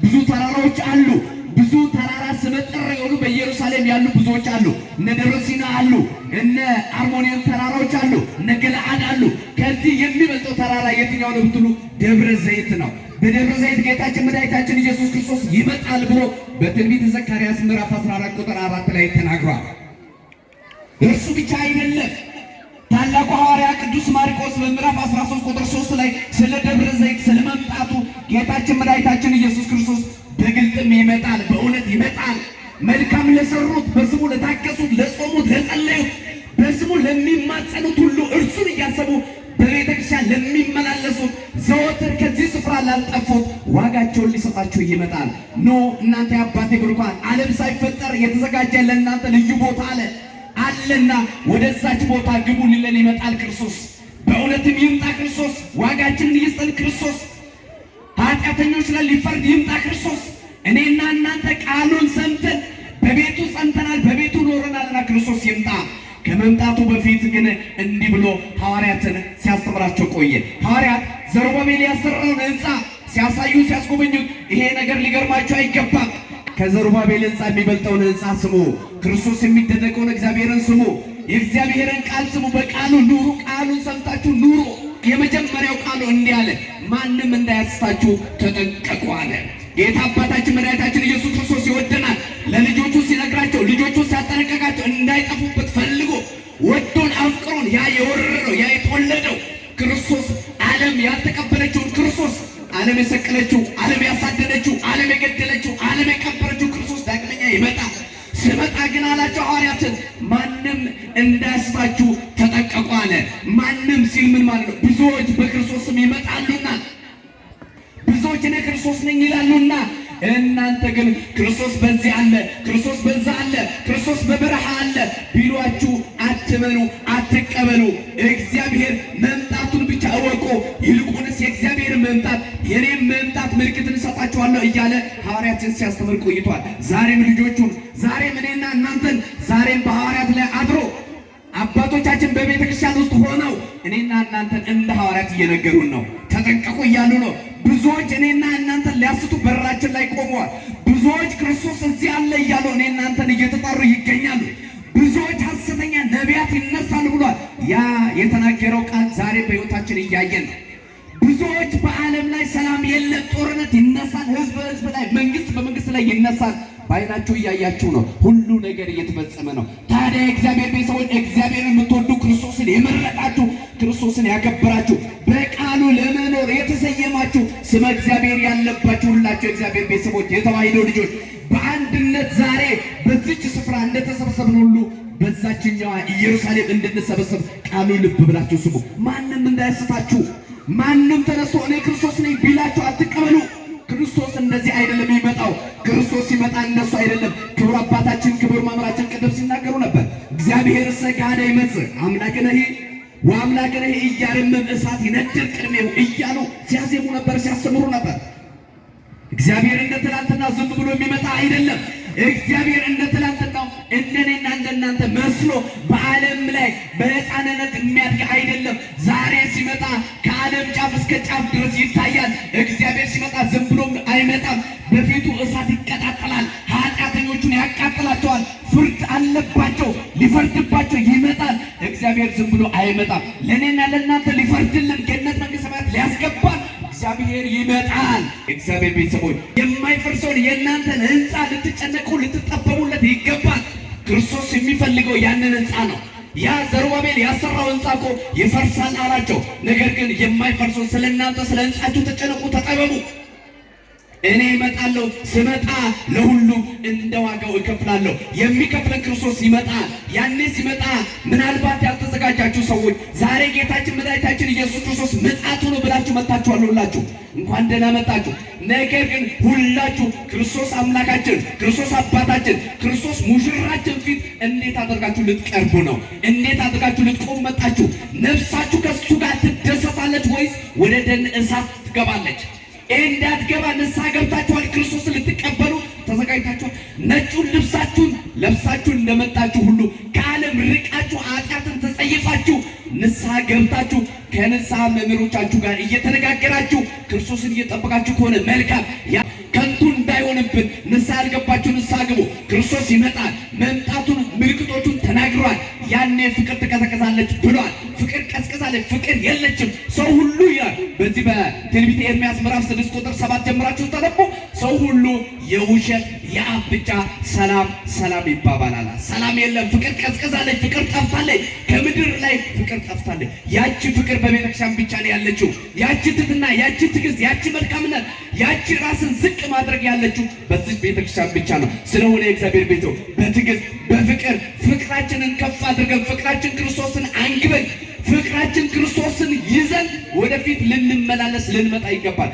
ብዙ ተራራዎች አሉ። ብዙ ተራራ ስመጥር የሆኑ በኢየሩሳሌም ያሉ ብዙዎች አሉ። እነ ደብረ ሲና አሉ፣ እነ አርሞኒየም ተራራዎች አሉ፣ እነ ገለዓድ አሉ። ከዚህ የሚበልጠው ተራራ የትኛው ነው ብትሉ ደብረ ዘይት ነው። በደብረ ዘይት ጌታችን መድኃኒታችን ኢየሱስ ክርስቶስ ይመጣል ብሎ በትንቢተ ዘካርያስ ምዕራፍ 14 ቁጥር 4 ላይ ተናግሯል። እርሱ ብቻ አይደለም። ታላቁ ሐዋርያ ቅዱስ ማርቆስ በምዕራፍ 13 ቁጥር 3 ላይ ስለ ደብረ ዘይት ስለ መምጣቱ ጌታችን መድኃኒታችን ኢየሱስ ክርስቶስ በግልጥም ይመጣል፣ በእውነት ይመጣል። መልካም ለሰሩት፣ በስሙ ለታገሱት፣ ለጾሙት፣ ለጸለዩት፣ በስሙ ለሚማጸኑት ሁሉ እርሱን እያሰቡ በቤተ ክርስቲያን ለሚመላለሱት ዘወትር ከዚህ ስፍራ ላልጠፉት ዋጋቸውን ሊሰጣቸው ይመጣል። ኖ እናንተ የአባቴ ብሩካን ዓለም ሳይፈጠር የተዘጋጀ ለእናንተ ልዩ ቦታ አለና ወደዛች ቦታ ግቡ ሊለን ይመጣል ክርስቶስ። በእውነትም ይምጣ ክርስቶስ። ዋጋችንን ይስጠን ክርስቶስ። ኃጢአተኞች ላይ ሊፈርድ ይምጣ ክርስቶስ። እኔና እናንተ ቃሉን ሰምተን በቤቱ ጸንተናል፣ በቤቱ ኖረናልና ክርስቶስ ይምጣ። ከመምጣቱ በፊት ግን እንዲህ ብሎ ሐዋርያትን ሲያስተምራቸው ቆየ። ሐዋርያት ዘሩባቤል ያሰራውን ሕንፃ ሲያሳዩ ሲያስጎበኙት ይሄ ነገር ሊገርማቸው አይገባም። ከዘሩባቤል ሕንፃ የሚበልጠውን ሕንፃ ስሙ። ክርስቶስ የሚደነቀውን እግዚአብሔርን ስሙ። የእግዚአብሔርን ቃል ስሙ። በቃሉ ኑሩ። ቃሉን ሰምታችሁ ኑሩ። የመጀመሪያው ቃሉ እንዲህ አለ፣ ማንም እንዳያስታችሁ ተጠንቀቁ አለ። ጌታ አባታችን መድኃኒታችን ኢየሱስ ክርስቶስ ይወደናል። ለልጆቹ ሲነግራቸው ልጆቹ ሲያጠነቀቃቸው እንዳይጠፉበት ፈልጎ ወዶን አፍቅሮን ያ የወረረው ያ የተወለደው ክርስቶስ ዓለም ያልተቀበለችውን ክርስቶስ ዓለም የሰቀለችው ዓለም ያሳደደችው ዓለም የገደለችው ዓለም የቀበረችው ክርስቶስ ዳግመኛ ይመጣል። ስመጣ ግን አላቸው ሐዋርያትን ማንም እንዳያስታችሁ ተጠንቀቁ አለ። ማንም ሲል ምን ማለት ነው? ብዙዎች በክርስቶስም ይመጣሉና ብዙዎች እኔ ክርስቶስ ነኝ ይላሉና እናንተ ግን ክርስቶስ በዚህ አለ፣ ክርስቶስ በዛ አለ፣ ክርስቶስ በበረሃ አለ ቢሏችሁ አትመኑ፣ አትቀበሉ። እግዚአብሔር መምጣቱን ብቻ እወቁ። ይልቁንስ የእግዚአብሔር መምጣት የኔም መምጣት ምልክትን እሰጣችኋለሁ እያለ ሐዋርያትን ሲያስተምር ቆይቷል። ዛሬም ልጆቹን ዛሬም እኔና እናንተን ዛሬም በሐዋርያት ላይ አድሮ አባቶቻችን በቤተ ክርስቲያን ውስጥ ሆነው እኔና እናንተን እንደ ሐዋርያት እየነገሩን ነው። ተጠንቀቁ እያሉ ነው። ብዙዎች እኔና እናንተን ሊያስቱ በራችን ላይ ቆመዋል። ብዙዎች ክርስቶስ እዚህ አለ እያሉ እኔ እናንተን እየተጣሩ ይገኛሉ። ብዙዎች ሐሰተኛ ነቢያት ይነሳሉ ብሏል። ያ የተናገረው ቃል ዛሬ በሕይወታችን እያየን ነው። ብዙዎች በዓለም ላይ ሰላም የለም፣ ጦርነት ይነሳል፣ ህዝብ በህዝብ ላይ፣ መንግስት በመንግስት ላይ ይነሳል። በዓይናችሁ እያያችሁ ነው። ሁሉ ነገር እየተፈጸመ ነው። ታዲያ እግዚአብሔር ቤተሰቦች፣ እግዚአብሔርን የምትወዱ ክርስቶስን የመረጣችሁ ክርስቶስን ያከበራችሁ በቃሉ ለመኖር የተሰየማችሁ ስመ እግዚአብሔር ያለባችሁ ሁላችሁ እግዚአብሔር ቤተሰቦች፣ የተዋሕዶ ልጆች በአንድነት ዛሬ በዚች ስፍራ እንደተሰበሰብን ሁሉ በዛችኛዋ ኢየሩሳሌም እንድንሰበሰብ ቃሉ ልብ ብላችሁ ስሙ። ማንም እንዳያስታችሁ። ማንም ተነስቶ እኔ ክርስቶስ ነኝ ቢላችሁ አትቀበሉ። ክርስቶስ እንደዚህ አይደለም የሚመጣው። ክርስቶስ ሲመጣ እነሱ አይደለም። ክቡር አባታችን ክቡር መምህራችን ቅድም ሲናገሩ ነበር። እግዚአብሔር ሰጋደ ይመጽእ አምላክነ ወአምላክነ ኢያርምም እሳት ይነድር ቅድሜው እያሉ ሲያዜሙ ነበር፣ ሲያስተምሩ ነበር። እግዚአብሔር እንደ ትናንትና ዝም ብሎ የሚመጣ አይደለም። እግዚአብሔር እንደ ትናንትናው እንደኔና እንደናንተ መስሎ በዓለም ላይ በሕፃንነት የሚያድግ አይደለም። ዛሬ ሲመጣ ከዓለም ጫፍ እስከ ጫፍ ድረስ ይታያል። እግዚአብሔር ሲመጣ ዝም ብሎም አይመጣም። በፊቱ እሳት ይቀጣጠላል። ኃጢአተኞቹን ያቃጥላቸዋል። ፍርድ አለባቸው። ሊፈርድባቸው ይመጣል። እግዚአብሔር ዝም ብሎ አይመጣም። ለእኔና ለእናንተ ሊፈርድልን ገነት መንግሥተ ሰማያት ሊያስገባን እግዚአብሔር ይመጣል። እግዚአብሔር ቤተሰቦች የማይፈርሰውን የእናንተን ሕንፃ ልትጨነቁ ልትጠበቡለት ይገባል። ክርስቶስ የሚፈልገው ያንን ሕንፃ ነው። ያ ዘሩባቤል ያሰራው ሕንፃ እኮ ይፈርሳል አላቸው። ነገር ግን የማይፈርሰው ስለ እናንተ ስለ ሕንፃችሁ ተጨነቁ፣ ተጠበቡ። እኔ እመጣለሁ፣ ስመጣ ለሁሉም እንደ ዋጋው እከፍላለሁ። የሚከፍለን ክርስቶስ ይመጣል። ያኔ ሲመጣ ምናልባት ያልተዘጋጃችሁ ሰዎች ዛሬ ጌታችን መድኃኒታችን ኢየሱስ ክርስቶስ ምጽአቱ ነው ብላችሁ መጣችኋል። ሁላችሁ እንኳን ደህና መጣችሁ። ነገር ግን ሁላችሁ ክርስቶስ አምላካችን፣ ክርስቶስ አባታችን፣ ክርስቶስ ሙሽራችን ፊት እንዴት አድርጋችሁ ልትቀርቡ ነው? እንዴት አድርጋችሁ ልትቆሙ መጣችሁ? ነፍሳችሁ ከሱ ጋር ትደሰታለች ወይስ ወደ ደን እሳት ትገባለች? እንዳትገባ ንስሐ ገብታችኋል? ክርስቶስን ልትቀበሉ ተዘጋጅታችኋል? ነጩን ልብሳችሁን ለብሳችሁ እንደመጣችሁ ሁሉ ከዓለም ርቃችሁ ኃጢአትን ተጸይፋችሁ ንስሐ ገብታችሁ ከንስሐ መምህሮቻችሁ ጋር እየተነጋገራችሁ ክርስቶስን እየጠበቃችሁ ከሆነ መልካም። ከንቱን ክርስቶስ ይመጣል። መምጣቱን ምልክቶቹን ተናግሯል። ያኔ ፍቅር ትቀዘቅዛለች ብሏል። ፍቅር ቀዝቅዛለች፣ ፍቅር የለችም። ሰው ሁሉ ይላል በዚህ በትንቢተ ኤርምያስ ምዕራፍ 6 ቁጥር 7 ጀምራችሁ ተነቡ። ሰው ሁሉ የውሸት የአፍ ብቻ ሰላም ሰላም ይባባላል። ሰላም የለም። ፍቅር ቀዝቅዛለች፣ ፍቅር ጠፍታለች። ከምድር ላይ ፍቅር ጠፍታለች። ያቺ ፍቅር በቤተክርስቲያን ብቻ ነው ያለችው። ያቺ ትሕትና፣ ያቺ ትዕግስት፣ ያቺ መልካምነት፣ ያቺ ራስን ዝቅ ማድረግ ያለችው በዚህ ቤተክርስቲያን ብቻ ነው። ስለሆነ የእግዚአብሔር ቤት በትዕግስት በፍቅር ፍቅራችንን ከፍ አድርገን ፍቅራችን ክርስቶስን አንግበን ፍቅራችን ክርስቶስን ይዘን ወደፊት ልንመላለስ ልንመጣ ይገባል።